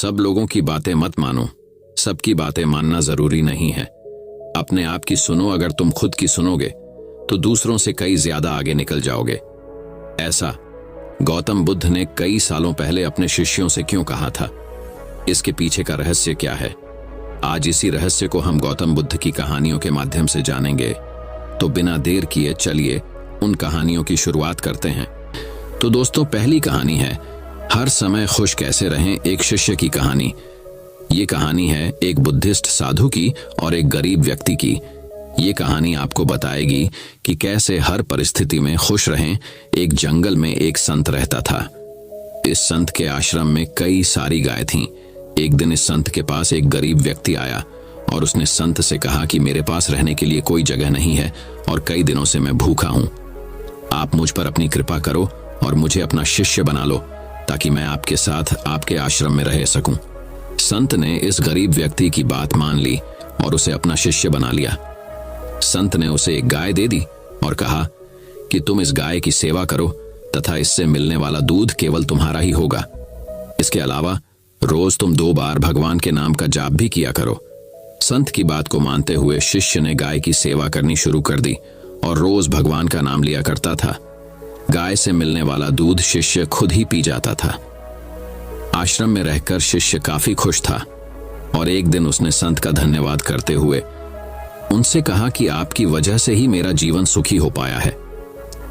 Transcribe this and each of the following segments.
सब लोगों की बातें मत मानो, सबकी बातें मानना जरूरी नहीं है। अपने आप की सुनो, अगर तुम खुद की सुनोगे तो दूसरों से कई ज्यादा आगे निकल जाओगे। ऐसा गौतम बुद्ध ने कई सालों पहले अपने शिष्यों से क्यों कहा था? इसके पीछे का रहस्य क्या है? आज इसी रहस्य को हम गौतम बुद्ध की कहानियों के माध्यम से जानेंगे। तो बिना देर किए चलिए उन कहानियों की शुरुआत करते हैं। तो दोस्तों, पहली कहानी है हर समय खुश कैसे रहें, एक शिष्य की कहानी। ये कहानी है एक बुद्धिस्ट साधु की और एक गरीब व्यक्ति की। ये कहानी आपको बताएगी कि कैसे हर परिस्थिति में खुश रहें। एक जंगल में एक संत रहता था। इस संत के आश्रम में कई सारी गाय थीं। एक दिन इस संत के पास एक गरीब व्यक्ति आया और उसने संत से कहा कि मेरे पास रहने के लिए कोई जगह नहीं है और कई दिनों से मैं भूखा हूं। आप मुझ पर अपनी कृपा करो और मुझे अपना शिष्य बना लो ताकि मैं आपके साथ आपके आश्रम में रह सकूं। संत ने इस गरीब व्यक्ति की बात मान ली और उसे अपना शिष्य बना लिया। संत ने उसे एक गाय दे दी और कहा कि तुम इस गाय की सेवा करो तथा इससे मिलने वाला दूध केवल तुम्हारा ही होगा। इसके अलावा रोज तुम 2 बार भगवान के नाम का जाप भी किया करो। संत की बात को मानते हुए शिष्य ने गाय की सेवा करनी शुरू कर दी और रोज भगवान का नाम लिया करता था। गाय से मिलने वाला दूध शिष्य खुद ही पी जाता था। आश्रम में रहकर शिष्य काफी खुश था और एक दिन उसने संत का धन्यवाद करते हुए उनसे कहा कि आपकी वजह से ही मेरा जीवन सुखी हो पाया है।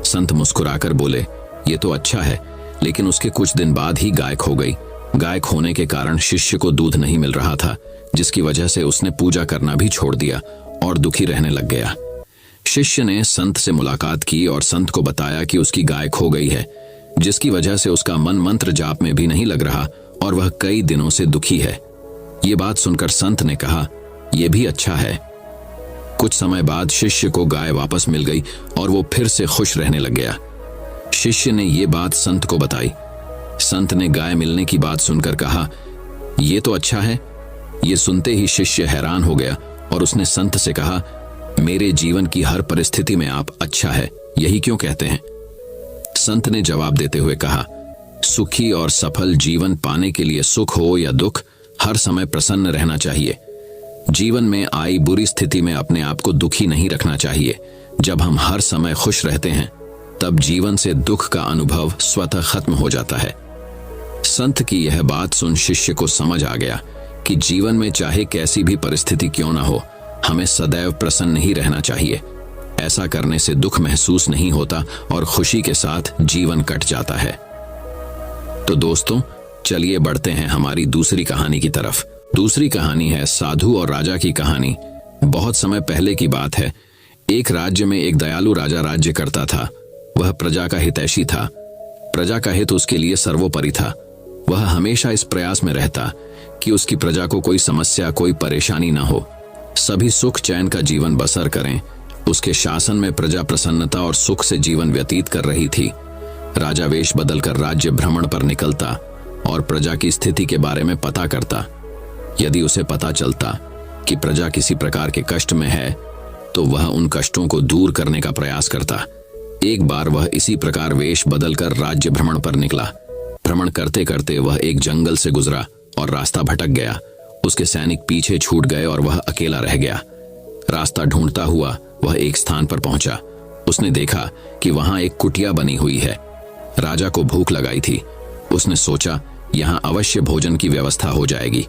संत मुस्कुराकर बोले, ये तो अच्छा है, लेकिन उसके कुछ दिन बाद ही गाय खो गई। गाय खोने के कारण शिष्य को दूध नहीं मिल रहा था, जिसकी वजह से उसने पूजा करना भी छोड़ दिया और दुखी रहने लग गया। शिष्य ने संत से मुलाकात की और संत को बताया कि उसकी गाय खो गई है, जिसकी वजह से उसका मन मंत्र जाप में भी नहीं लग रहा और वह कई दिनों से दुखी है। ये बात सुनकर संत ने कहा, यह भी अच्छा है। कुछ समय बाद शिष्य को गाय वापस मिल गई और वो फिर से खुश रहने लग गया। शिष्य ने ये बात संत को बताई। संत ने गाय मिलने की बात सुनकर कहा, यह तो अच्छा है। ये सुनते ही शिष्य हैरान हो गया और उसने संत से कहा, मेरे जीवन की हर परिस्थिति में आप अच्छा है, यही क्यों कहते हैं? संत ने जवाब देते हुए कहा, सुखी और सफल जीवन पाने के लिए सुख हो या दुख, हर समय प्रसन्न रहना चाहिए। जीवन में आई बुरी स्थिति में अपने आप को दुखी नहीं रखना चाहिए। जब हम हर समय खुश रहते हैं तब जीवन से दुख का अनुभव स्वतः खत्म हो जाता है। संत की यह बात सुन शिष्य को समझ आ गया कि जीवन में चाहे कैसी भी परिस्थिति क्यों ना हो, हमें सदैव प्रसन्न ही रहना चाहिए। ऐसा करने से दुख महसूस नहीं होता और खुशी के साथ जीवन कट जाता है। तो दोस्तों, चलिए बढ़ते हैं हमारी दूसरी कहानी की तरफ। दूसरी कहानी है साधु और राजा की कहानी। बहुत समय पहले की बात है। एक राज्य में एक दयालु राजा राज्य करता था। वह प्रजा का हितैषी था। प्रजा का हित उसके लिए सर्वोपरि था। वह हमेशा इस प्रयास में रहता कि उसकी प्रजा को कोई समस्या, कोई परेशानी ना हो, सभी सुख चैन का जीवन बसर करें। उसके शासन में प्रजा प्रसन्नता और सुख से जीवन व्यतीत कर रही थी। राजा वेश बदलकर राज्य भ्रमण पर निकलता और प्रजा की स्थिति के बारे में पता करता। यदि उसे पता चलता कि प्रजा किसी प्रकार के कष्ट में है तो वह उन कष्टों को दूर करने का प्रयास करता। एक बार वह इसी प्रकार वेश बदलकर राज्य भ्रमण पर निकला। भ्रमण करते करते वह एक जंगल से गुजरा और रास्ता भटक गया। उसके सैनिक पीछे छूट गए और वह अकेला रह गया। रास्ता ढूंढता हुआ वह एक स्थान पर पहुंचा। उसने देखा कि वहां एक कुटिया बनी हुई है। राजा को भूख लगाई थी। उसने सोचा यहां अवश्य भोजन की व्यवस्था हो जाएगी।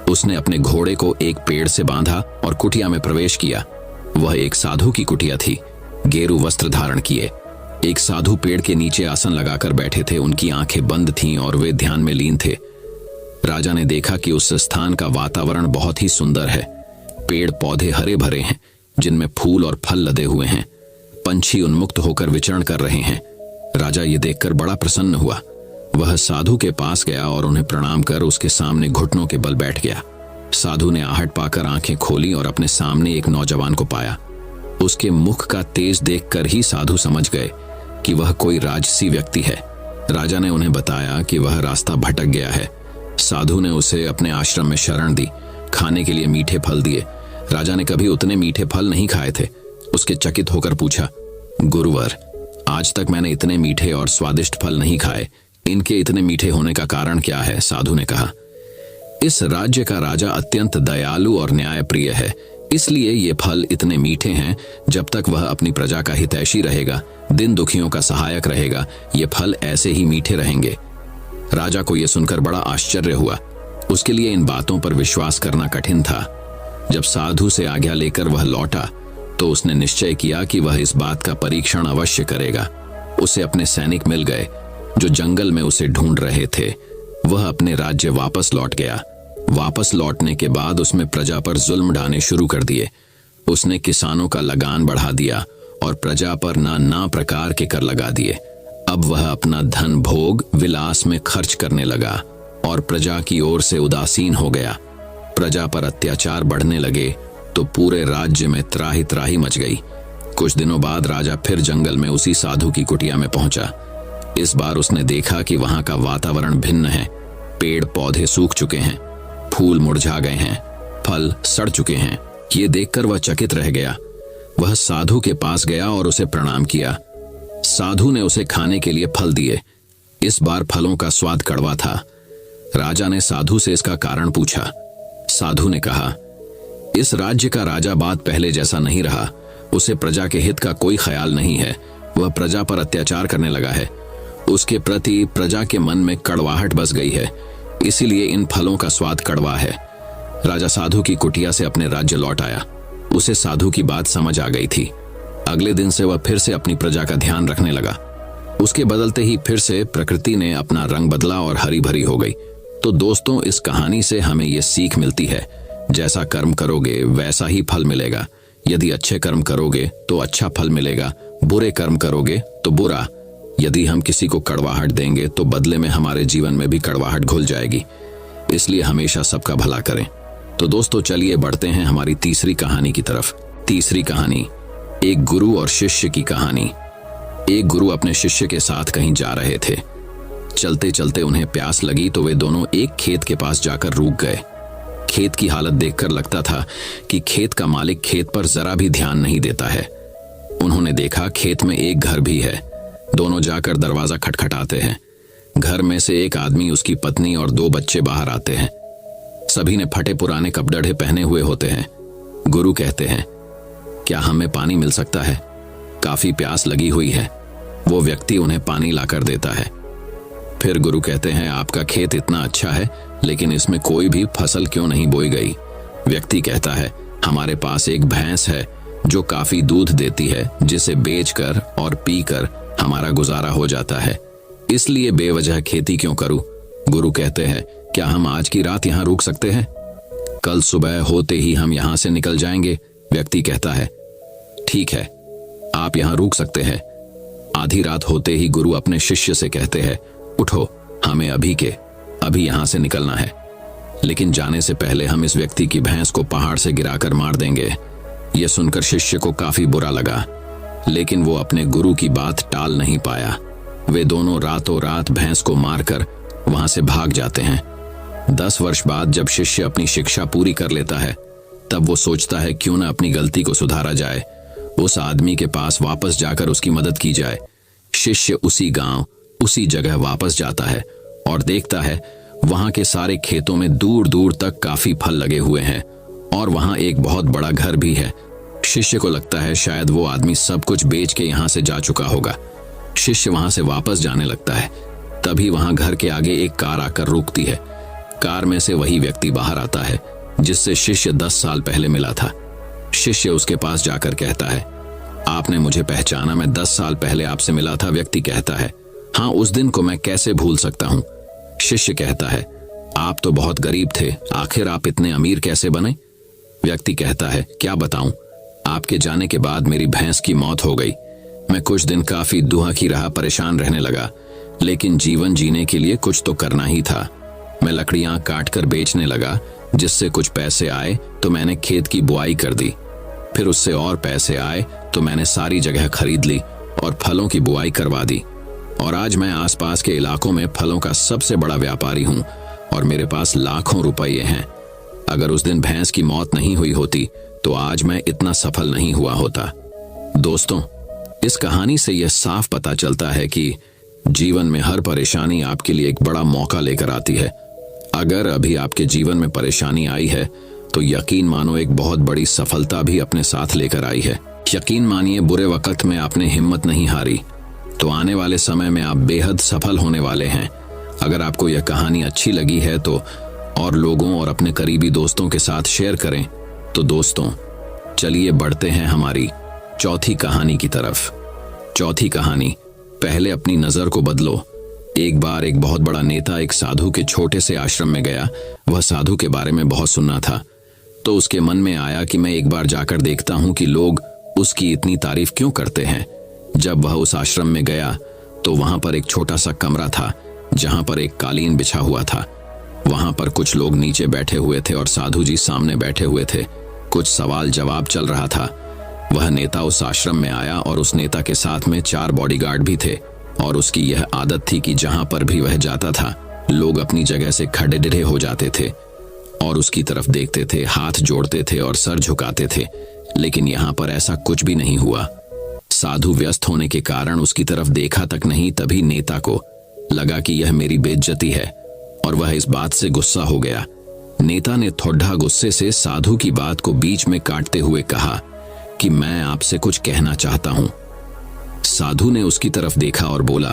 उसने अपने घोड़े को एक पेड़ से बांधा और कुटिया में प्रवेश किया। वह एक साधु की कुटिया थी। गेरू वस्त्र धारण किए एक साधु पेड़ के नीचे आसन लगाकर बैठे थे। उनकी आंखें बंद थीं और वे ध्यान में लीन थे। राजा ने देखा कि उस स्थान का वातावरण बहुत ही सुंदर है। पेड़ पौधे हरे भरे हैं जिनमें फूल और फल लदे हुए हैं। पंछी उन्मुक्त होकर विचरण कर रहे हैं। राजा ये देखकर बड़ा प्रसन्न हुआ। वह साधु के पास गया और उन्हें प्रणाम कर उसके सामने घुटनों के बल बैठ गया। साधु ने आहट पाकर आंखें खोली और अपने सामने एक नौजवान को पाया। उसके मुख का तेज देखकर ही साधु समझ गए कि वह कोई राजसी व्यक्ति है। राजा ने उन्हें बताया कि वह रास्ता भटक गया है। साधु ने उसे अपने आश्रम में शरण दी। खाने के लिए मीठे फल दिए। राजा ने कभी उतने मीठे फल नहीं खाए थे। उसके चकित होकर पूछा, गुरुवर, आज तक मैंने इतने मीठे और स्वादिष्ट फल नहीं खाए। इनके इतने मीठे होने का कारण क्या है? साधु ने कहा, इस राज्य का राजा अत्यंत दयालु और न्यायप्रिय है, इसलिए ये फल इतने मीठे हैं। जब तक वह अपनी प्रजा का हितैषी रहेगा, दिन दुखियों का सहायक रहेगा, ये फल ऐसे ही मीठे रहेंगे। राजा को यह सुनकर बड़ा आश्चर्य हुआ। उसके लिए इन बातों पर विश्वास करना कठिन था। जब साधु से आज्ञा लेकर वह लौटा तो उसने निश्चय किया कि वह इस बात का परीक्षण अवश्य करेगा। उसे अपने सैनिक मिल गए जो जंगल में उसे ढूंढ रहे थे। वह अपने राज्य वापस लौट गया। वापस लौटने के बाद उसने प्रजा पर जुल्म ढाने शुरू कर दिए। उसने किसानों का लगान बढ़ा दिया और प्रजा पर नाना प्रकार के कर लगा दिए। अब वह अपना धन भोग विलास में खर्च करने लगा और प्रजा की ओर से उदासीन हो गया। प्रजा पर अत्याचार बढ़ने लगे तो पूरे राज्य में त्राही त्राही मच गई। कुछ दिनों बाद राजा फिर जंगल में उसी साधु की कुटिया में पहुंचा। इस बार उसने देखा कि वहां का वातावरण भिन्न है। पेड़ पौधे सूख चुके हैं, फूल मुरझा गए हैं, फल सड़ चुके हैं। ये देखकर वह चकित रह गया। वह साधु के पास गया और उसे प्रणाम किया। साधु ने उसे खाने के लिए फल दिए। इस बार फलों का स्वाद कड़वा था। राजा ने साधु से इसका कारण पूछा। साधु ने कहा, इस राज्य का राजा बात पहले जैसा नहीं रहा। उसे प्रजा के हित का कोई ख्याल नहीं है। वह प्रजा पर अत्याचार करने लगा है। उसके प्रति प्रजा के मन में कड़वाहट बस गई है, इसीलिए इन फलों का स्वाद कड़वा है। राजा साधु की कुटिया से अपने राज्य लौट आया। उसे साधु की बात समझ आ गई थी। अगले दिन से वह फिर से अपनी प्रजा का ध्यान रखने लगा। उसके बदलते ही फिर से प्रकृति ने अपना रंग बदला और हरी भरी हो गई। तो दोस्तों, इस कहानी से हमें यह सीख मिलती है, जैसा कर्म करोगे वैसा ही फल मिलेगा। यदि अच्छे कर्म करोगे तो अच्छा फल मिलेगा, बुरे कर्म करोगे तो बुरा। यदि हम किसी को कड़वाहट देंगे तो बदले में हमारे जीवन में भी कड़वाहट घुल जाएगी। इसलिए हमेशा सबका भला करें। तो दोस्तों, चलिए बढ़ते हैं हमारी तीसरी कहानी की तरफ। तीसरी कहानी, एक गुरु और शिष्य की कहानी। एक गुरु अपने शिष्य के साथ कहीं जा रहे थे। चलते चलते उन्हें प्यास लगी तो वे दोनों एक खेत के पास जाकर रुक गए। खेत की हालत देखकर लगता था कि खेत का मालिक खेत पर जरा भी ध्यान नहीं देता है। उन्होंने देखा खेत में एक घर भी है। दोनों जाकर दरवाजा खटखटाते हैं। घर में से एक आदमी, उसकी पत्नी और 2 बच्चे बाहर आते हैं। सभी ने फटे पुराने कपड़े पहने हुए होते हैं। गुरु कहते हैं, क्या हमें पानी मिल सकता है? काफी प्यास लगी हुई है। वो व्यक्ति उन्हें पानी लाकर देता है। फिर गुरु कहते हैं, आपका खेत इतना अच्छा है, लेकिन इसमें कोई भी फसल क्यों नहीं बोई गई? व्यक्ति कहता है, हमारे पास एक भैंस है जो काफी दूध देती है, जिसे बेचकर और पीकर हमारा गुजारा हो जाता है, इसलिए बेवजह खेती क्यों करूं? गुरु कहते हैं, क्या हम आज की रात यहां रुक सकते हैं? कल सुबह होते ही हम यहां से निकल जाएंगे। व्यक्ति कहता है, ठीक है, आप यहां रुक सकते हैं। आधी रात होते ही गुरु अपने शिष्य से कहते हैं, उठो, हमें अभी यहां से निकलना है। लेकिन जाने से पहले हम इस व्यक्ति की भैंस को पहाड़ से गिराकर मार देंगे। यह सुनकर शिष्य को काफी बुरा लगा, लेकिन वो अपने गुरु की बात टाल नहीं पाया। वे दोनों रातों रात भैंस को मारकर वहां से भाग जाते हैं। 10 वर्ष बाद जब शिष्य अपनी शिक्षा पूरी कर लेता है, तब वो सोचता है क्यों न अपनी गलती को सुधारा जाए, उस आदमी के पास वापस जाकर उसकी मदद की जाए। शिष्य उसी गांव, उसी जगह वापस जाता है और देखता है वहां के सारे खेतों में दूर दूर तक काफी फल लगे हुए हैं और वहां एक बहुत बड़ा घर भी है। शिष्य को लगता है शायद वो आदमी सब कुछ बेच के यहां से जा चुका होगा। शिष्य वहां से वापस जाने लगता है। तभी वहां घर के आगे एक कार आकर रुकती है। कार में से वही व्यक्ति बाहर आता है जिससे शिष्य 10 साल पहले मिला था। शिष्य उसके पास जाकर कहता है, आपने मुझे पहचाना? मैं 10 साल पहले आपसे मिला था। व्यक्ति कहता है, हाँ, उस दिन को मैं कैसे भूल सकता हूँ। शिष्य कहता है, आप तो बहुत गरीब थे, आखिर आप इतने अमीर कैसे बने? व्यक्ति कहता है, क्या बताऊं, आपके जाने के बाद मेरी भैंस की मौत हो गई। मैं कुछ दिन काफी दुखी रहा, परेशान रहने लगा, लेकिन जीवन जीने के लिए कुछ तो करना ही था। मैं लकड़ियां काटकर बेचने लगा, जिससे कुछ पैसे आए तो मैंने खेत की बुआई कर दी। फिर उससे और पैसे आए तो मैंने सारी जगह खरीद ली और फलों की बुआई करवा दी। और आज मैं आसपास के इलाकों में फलों का सबसे बड़ा व्यापारी हूं और मेरे पास लाखों रुपये हैं। अगर उस दिन भैंस की मौत नहीं हुई होती तो आज मैं इतना सफल नहीं हुआ होता। दोस्तों, इस कहानी से यह साफ पता चलता है कि जीवन में हर परेशानी आपके लिए एक बड़ा मौका लेकर आती है। अगर अभी आपके जीवन में परेशानी आई है तो यकीन मानो एक बहुत बड़ी सफलता भी अपने साथ लेकर आई है। यकीन मानिए, बुरे वक्त में आपने हिम्मत नहीं हारी तो आने वाले समय में आप बेहद सफल होने वाले हैं। अगर आपको यह कहानी अच्छी लगी है तो और लोगों और अपने करीबी दोस्तों के साथ शेयर करें। तो दोस्तों, चलिए बढ़ते हैं हमारी चौथी कहानी की तरफ। चौथी कहानी, पहले अपनी नजर को बदलो। एक बार एक बहुत बड़ा नेता एक साधु के छोटे से आश्रम में गया। वह साधु के बारे में बहुत सुनना था, तो उसके मन में आया कि मैं एक बार जाकर देखता हूं कि लोग उसकी इतनी तारीफ क्यों करते हैं। जब वह उस आश्रम में गया तो वहां पर एक छोटा सा कमरा था जहां पर एक कालीन बिछा हुआ था। वहां पर कुछ लोग नीचे बैठे हुए थे और साधु जी सामने बैठे हुए थे। कुछ सवाल जवाब चल रहा था। वह नेता उस आश्रम में आया और उस नेता के साथ में 4 बॉडीगार्ड भी थे और उसकी यह आदत थी कि जहां पर भी वह जाता था लोग अपनी जगह से खड़े डिढ़े हो जाते थे और उसकी तरफ देखते थे, हाथ जोड़ते थे और सर झुकाते थे। लेकिन यहां पर ऐसा कुछ भी नहीं हुआ। साधु व्यस्त होने के कारण उसकी तरफ देखा तक नहीं। तभी नेता को लगा कि यह मेरी बेइज्जती है और वह इस बात से गुस्सा हो गया। नेता ने थोड़ा गुस्से से साधु की बात को बीच में काटते हुए कहा कि मैं आपसे कुछ कहना चाहता हूं। साधु ने उसकी तरफ देखा और बोला,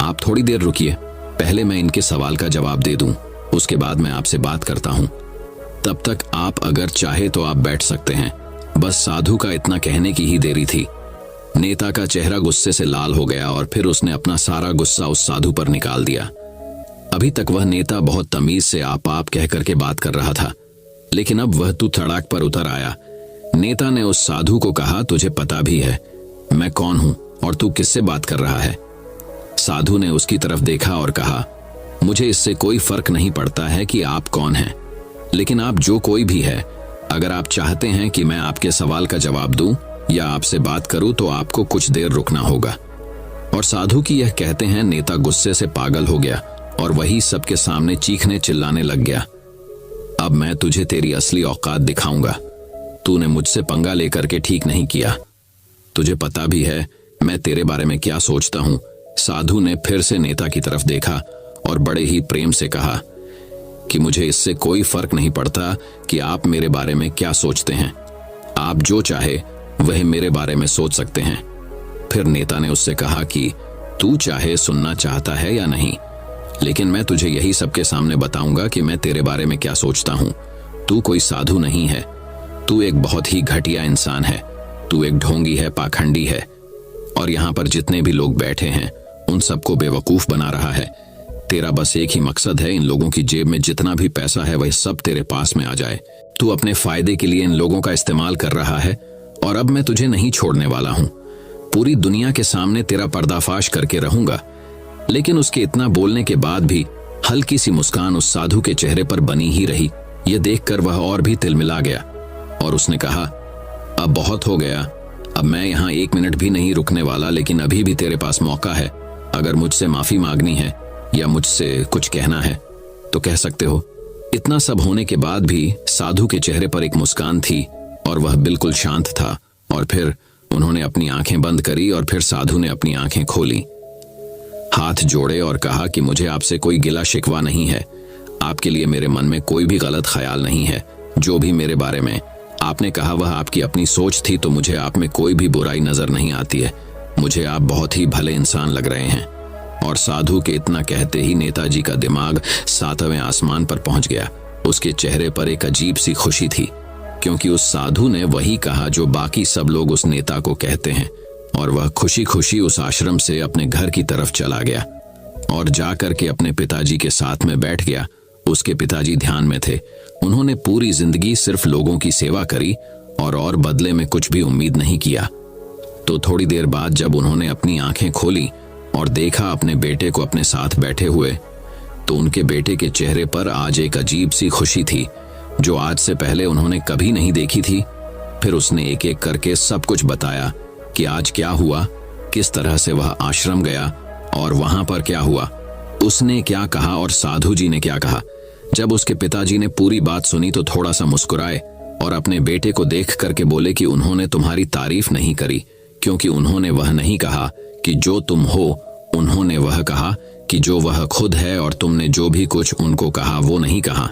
आप थोड़ी देर रुकिए, पहले मैं इनके सवाल का जवाब दे दूं, उसके बाद मैं आपसे बात करता हूं। तब तक आप अगर चाहे तो आप बैठ सकते हैं। बस साधु का इतना कहने की ही देरी थी। नेता का चेहरा गुस्से से लाल हो गया और फिर उसने अपना सारा गुस्सा उस साधु पर निकाल दिया। अभी तक वह नेता बहुत तमीज से आप कह करके बात कर रहा था, लेकिन अब वह तू तड़ाक पर उतर आया। नेता ने उस साधु को कहा, तुझे पता भी है मैं कौन हूं और तू किससे बात कर रहा है। साधु ने उसकी तरफ देखा और कहा, मुझे इससे कोई फर्क नहीं पड़ता है कि आप कौन हैं, लेकिन आप जो कोई भी है, अगर आप चाहते हैं कि मैं आपके सवाल का जवाब दूं या आपसे बात करूं तो आपको कुछ देर रुकना होगा। और साधु की यह कहते हैं नेता गुस्से से पागल हो गया और वही सबके सामने चीखने चिल्लाने लग गया, अब मैं तुझे तेरी असली औकात दिखाऊंगा। तूने मुझसे पंगा लेकर के ठीक नहीं किया। तुझे पता भी है मैं तेरे बारे में क्या सोचता हूं। साधु ने फिर से नेता की तरफ देखा और बड़े ही प्रेम से कहा कि मुझे इससे कोई फर्क नहीं पड़ता कि आप मेरे बारे में क्या सोचते हैं। आप जो चाहे वह मेरे बारे में सोच सकते हैं। फिर नेता ने उससे कहा कि तू चाहे सुनना चाहता है या नहीं, लेकिन मैं तुझे यही सबके सामने बताऊंगा कि मैं तेरे बारे में क्या सोचता हूं। तू कोई साधु नहीं है, तू एक बहुत ही घटिया इंसान है। तू एक ढोंगी है, पाखंडी है और यहाँ पर जितने भी लोग बैठे हैं उन सबको बेवकूफ बना रहा है। तेरा बस एक ही मकसद है, इन लोगों की जेब में जितना भी पैसा है वह सब तेरे पास में आ जाए। तू अपने फायदे के लिए इन लोगों का इस्तेमाल कर रहा है और अब मैं तुझे नहीं छोड़ने वाला हूं। पूरी दुनिया के सामने तेरा पर्दाफाश करके रहूंगा। लेकिन उसके इतना बोलने के बाद भी हल्की सी मुस्कान उस साधु के चेहरे पर बनी ही रही। यह देखकर वह और भी तिलमिला गया और उसने कहा, अब बहुत हो गया, अब मैं यहाँ 1 मिनट भी नहीं रुकने वाला, लेकिन अभी भी तेरे पास मौका है। अगर मुझसे माफी मांगनी है या मुझसे कुछ कहना है तो कह सकते हो। इतना सब होने के बाद भी साधु के चेहरे पर एक मुस्कान थी और वह बिल्कुल शांत था। और फिर उन्होंने अपनी आंखें बंद करी और फिर साधु ने अपनी आंखें खोली, हाथ जोड़े और कहा कि मुझे आपसे कोई गिला शिकवा नहीं है। आपके लिए मेरे मन में कोई भी गलत ख्याल नहीं है। जो भी मेरे बारे में आपने कहा वह आपकी अपनी सोच थी, तो मुझे आप में कोई भी बुराई नजर नहीं आती है। मुझे आप बहुत ही भले इंसान लग रहे हैं। और साधु के इतना कहते ही नेताजी का दिमाग 7वें आसमान पर पहुंच गया। उसके चेहरे पर एक अजीब सी खुशी थी, क्योंकि उस साधु ने वही कहा जो बाकी सब लोग उस नेता को कहते हैं। और वह खुशी खुशी उस आश्रम से अपने घर की तरफ चला गया और जाकर के अपने पिताजी के साथ में बैठ गया। उसके पिताजी ध्यान में थे। उन्होंने पूरी जिंदगी सिर्फ लोगों की सेवा करी और बदले में कुछ भी उम्मीद नहीं किया। तो थोड़ी देर बाद जब उन्होंने अपनी आंखें खोली और देखा अपने बेटे को अपने साथ बैठे हुए, तो उनके बेटे के चेहरे पर आज एक अजीब सी खुशी थी जो आज से पहले उन्होंने कभी नहीं देखी थी। फिर उसने एक एक करके सब कुछ बताया कि आज क्या हुआ, किस तरह से वह आश्रम गया और वहां पर क्या हुआ, उसने क्या कहा और साधु जी ने क्या कहा। जब उसके पिताजी ने पूरी बात सुनी तो थोड़ा सा मुस्कुराए और अपने बेटे को देख करके बोले कि उन्होंने तुम्हारी तारीफ नहीं करी, क्योंकि उन्होंने वह नहीं कहा कि जो तुम हो, उन्होंने वह कहा कि जो वह खुद है और तुमने जो भी कुछ उनको कहा वो नहीं कहा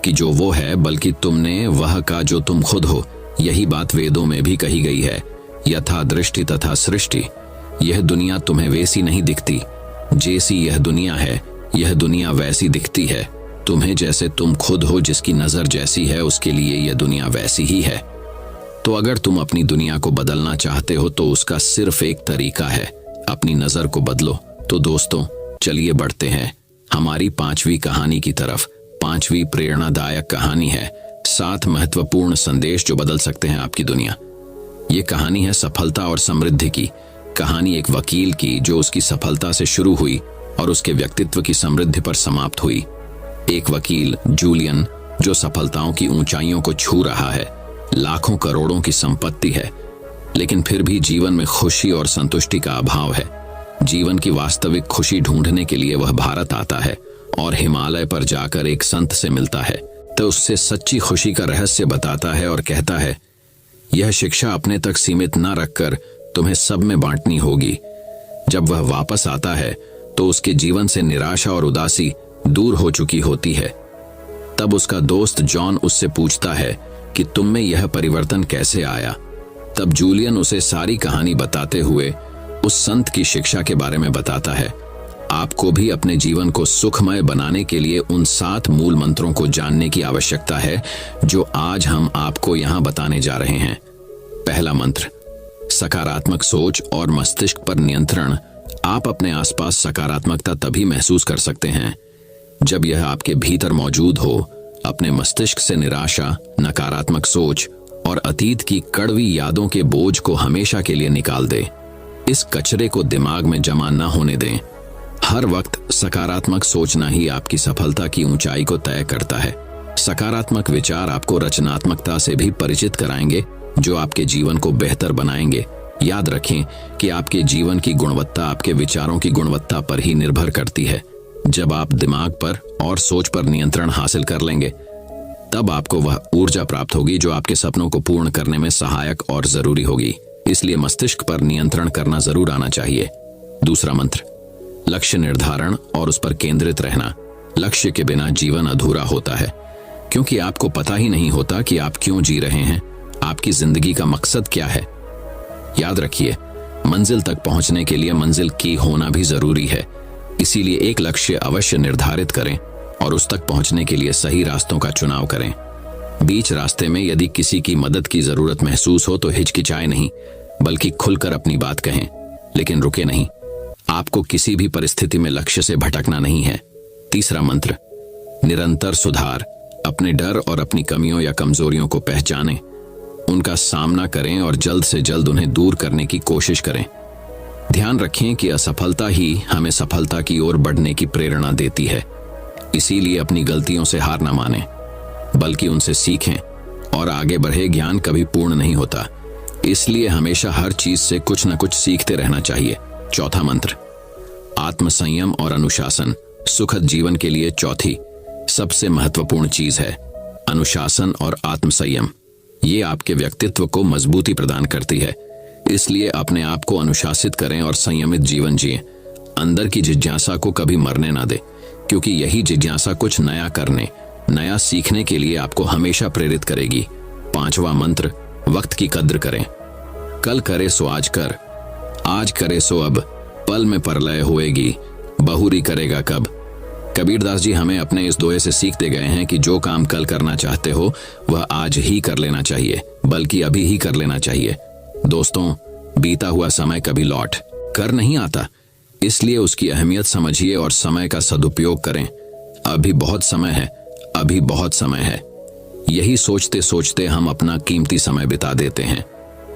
कि जो वो है, बल्कि तुमने वह का जो तुम खुद हो। यही बात वेदों में भी कही गई है, यथा दृष्टि तथा सृष्टि। यह दुनिया तुम्हें वैसी नहीं दिखती जैसी यह दुनिया है, यह दुनिया वैसी दिखती है तुम्हें जैसे तुम खुद हो। जिसकी नजर जैसी है उसके लिए यह दुनिया वैसी ही है। तो अगर तुम अपनी दुनिया को बदलना चाहते हो तो उसका सिर्फ एक तरीका है, अपनी नजर को बदलो। तो दोस्तों, चलिए बढ़ते हैं हमारी 5वीं कहानी की तरफ। 5वीं प्रेरणादायक कहानी है 7 महत्वपूर्ण संदेश जो बदल सकते हैं आपकी दुनिया। ये कहानी है सफलता और समृद्धि की। कहानी एक वकील की जो उसकी सफलता से शुरू हुई और उसके व्यक्तित्व की समृद्धि पर समाप्त हुई। एक वकील जूलियन जो सफलताओं की ऊंचाइयों को छू रहा है, लाखों करोड़ों की संपत्ति है, लेकिन फिर भी जीवन में खुशी और संतुष्टि का अभाव है। जीवन की वास्तविक खुशी ढूंढने के लिए वह भारत आता है और हिमालय पर जाकर एक संत से मिलता है, तो उससे सच्ची खुशी का रहस्य बताता है और कहता है, यह शिक्षा अपने तक सीमित न रखकर तुम्हें सब में बांटनी होगी। जब वह वापस आता है तो उसके जीवन से निराशा और उदासी दूर हो चुकी होती है। तब उसका दोस्त जॉन उससे पूछता है कि तुम में यह परिवर्तन कैसे आया। तब जूलियन उसे सारी कहानी बताते हुए उस संत की शिक्षा के बारे में बताता है। आपको भी अपने जीवन को सुखमय बनाने के लिए उन 7 मूल मंत्रों को जानने की आवश्यकता है जो आज हम आपको यहां बताने जा रहे हैं। पहला मंत्र, सकारात्मक सोच और मस्तिष्क पर नियंत्रण। आप अपने आसपास सकारात्मकता तभी महसूस कर सकते हैं जब यह आपके भीतर मौजूद हो। अपने मस्तिष्क से निराशा, नकारात्मक सोच और अतीत की कड़वी यादों के बोझ को हमेशा के लिए निकाल दें। इस कचरे को दिमाग में जमा न होने दें। हर वक्त सकारात्मक सोचना ही आपकी सफलता की ऊंचाई को तय करता है। सकारात्मक विचार आपको रचनात्मकता से भी परिचित कराएंगे जो आपके जीवन को बेहतर बनाएंगे। याद रखें कि आपके जीवन की गुणवत्ता आपके विचारों की गुणवत्ता पर ही निर्भर करती है। जब आप दिमाग पर और सोच पर नियंत्रण हासिल कर लेंगे तब आपको वह ऊर्जा प्राप्त होगी जो आपके सपनों को पूर्ण करने में सहायक और जरूरी होगी। इसलिए मस्तिष्क पर नियंत्रण करना जरूर आना चाहिए। दूसरा मंत्र, लक्ष्य निर्धारण और उस पर केंद्रित रहना। लक्ष्य के बिना जीवन अधूरा होता है, क्योंकि आपको पता ही नहीं होता कि आप क्यों जी रहे हैं, आपकी जिंदगी का मकसद क्या है। याद रखिए, मंजिल तक पहुंचने के लिए मंजिल की होना भी जरूरी है। इसीलिए एक लक्ष्य अवश्य निर्धारित करें और उस तक पहुंचने के लिए सही रास्तों का चुनाव करें। बीच रास्ते में यदि किसी की मदद की जरूरत महसूस हो तो हिचकिचाए नहीं, बल्कि खुलकर अपनी बात कहें, लेकिन रुके नहीं। आपको किसी भी परिस्थिति में लक्ष्य से भटकना नहीं है। तीसरा मंत्र, निरंतर सुधार। अपने डर और अपनी कमियों या कमजोरियों को पहचानें, उनका सामना करें और जल्द से जल्द उन्हें दूर करने की कोशिश करें। ध्यान रखें कि असफलता ही हमें सफलता की ओर बढ़ने की प्रेरणा देती है। इसीलिए अपनी गलतियों से हार न मानें, बल्कि उनसे सीखें और आगे बढ़े। ज्ञान कभी पूर्ण नहीं होता, इसलिए हमेशा हर चीज से कुछ न कुछ सीखते रहना चाहिए। चौथा मंत्र, आत्मसंयम और अनुशासन। सुखद जीवन के लिए चौथी सबसे महत्वपूर्ण चीज है अनुशासन और आत्मसंयम। ये आपके व्यक्तित्व को मजबूती प्रदान करती है। इसलिए अपने आप को अनुशासित करें और संयमित जीवन जिएं। अंदर की जिज्ञासा को कभी मरने ना दें, क्योंकि यही जिज्ञासा कुछ नया करने, नया सीखने के लिए आपको हमेशा प्रेरित करेगी। पांचवा मंत्र, वक्त की कद्र करें। कल करे सो आज कर, आज करे सो अब, पल में परलय होएगी, बहुरी करेगा कब। कबीरदास जी हमें अपने इस दोहे से सीखते गए हैं कि जो काम कल करना चाहते हो वह आज ही कर लेना चाहिए, बल्कि अभी ही कर लेना चाहिए। दोस्तों, बीता हुआ समय कभी लौट कर नहीं आता, इसलिए उसकी अहमियत समझिए और समय का सदुपयोग करें। अभी बहुत समय है, अभी बहुत समय है। यही सोचते सोचते हम अपना कीमती समय बिता देते हैं।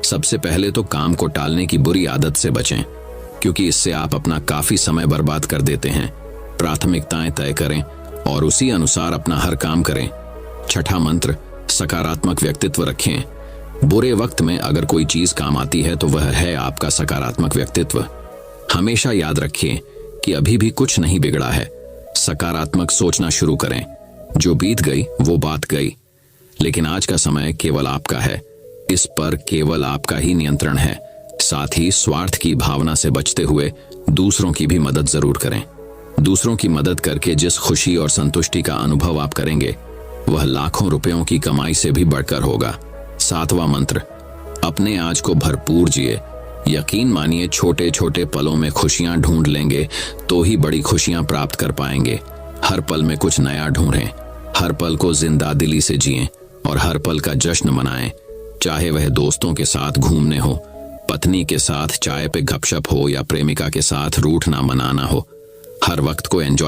सबसे पहले तो काम को टालने की बुरी आदत से बचें, क्योंकि इससे आप अपना काफी समय बर्बाद कर देते हैं। प्राथमिकताएं तय करें और उसी अनुसार अपना हर काम करें। छठा मंत्र, सकारात्मक व्यक्तित्व रखें। बुरे वक्त में अगर कोई चीज काम आती है तो वह है आपका सकारात्मक व्यक्तित्व। हमेशा याद रखें कि अभी भी कुछ नहीं बिगड़ा है। सकारात्मक सोचना शुरू करें। जो बीत गई वो बात गई, लेकिन आज का समय केवल आपका है। इस पर केवल आपका ही नियंत्रण है। साथ ही स्वार्थ की भावना से बचते हुए दूसरों की भी मदद जरूर करें। दूसरों की मदद करके जिस खुशी और संतुष्टि का अनुभव आप करेंगे वह लाखों रुपयों की कमाई से भी बढ़कर होगा। 7वां मंत्र, अपने आज को भरपूर जिए। यकीन मानिए छोटे छोटे पलों में खुशियां ढूंढ लेंगे तो ही बड़ी खुशियां प्राप्त कर पाएंगे। हर पल में कुछ नया ढूंढें, हर पल को जिंदा दिली से जिएं और हर पल का जश्न मनाएं। चाहे वह दोस्तों के साथ घूमने हो, पत्नी के साथ चाय पे गपशप हो या प्रेमिका के साथ रूठना मनाना हो, हर वक्त को एंजॉय